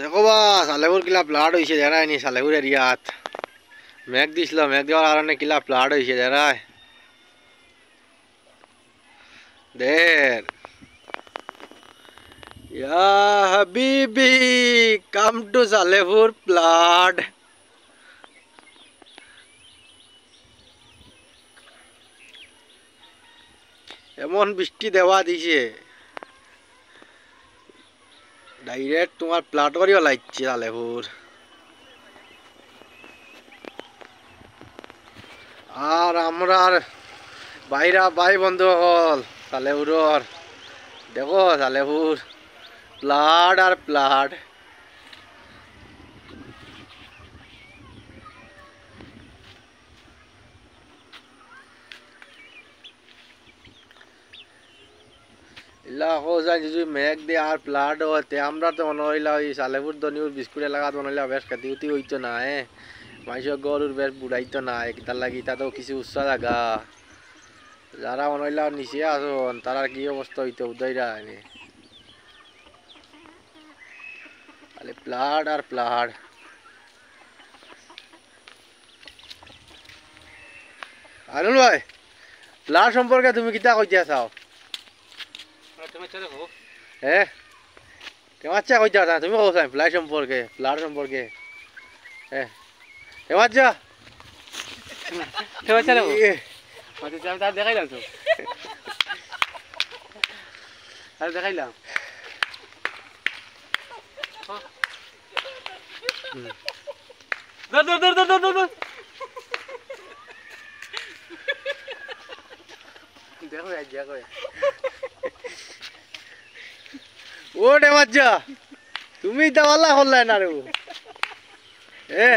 দেখো বা সালেপুর কিলা প্লাট হয়েছে দেখায় নি সালেপুর এরিয়াত মেঘ দিছিল মেঘ দেওয়ার কারণে কিলা প্লাট হয়েছে দেখায় দের ইয়া হাবিবি কাম টু সালেপুর প্লাট এমন বৃষ্টি দেওয়া দিছে ডাইরেক্ট তোমার প্লাট করিও লাগছে সালেপুর আর আমরা বাইরা ভাই বন্ধু হল সালেপুরর দেখো সালেপুর প্লাট আর প্লাট ইলা হোজা যদি মেঘ দিয়ে আর প্লাট হতে আমরা তো মনে হইলা ওই সালেপুর দনিউর বিস্কুট এলাকাত মনে হইলা বেশ খেতে উতি হইতো না মানুষের গরুর বেশ বুড়াইতো না তার লাগি তা তো কিছু উৎসাহ জাগা যারা মনে হইলা নিচে আসন তারা কি অবস্থা হইতো উদয়রা এনে খালি প্লাট আর প্লাট আনুল ভাই প্লাট সম্পর্কে তুমি কিতা কইতে চাও হ্যাঁ তোমার চা কইতে চাও তুমি কইছো প্লাট সম্পর্কে হ্যাঁ তোমার চা তোমার চা দেবো আমি তার দেখাইলাম তো আর দেখাইলাম ধর ধর ধর ধর ধর ধর দেখো দেখো ও ডেমাজ্জা তুমি দাওয়ালা করলাই না রে এ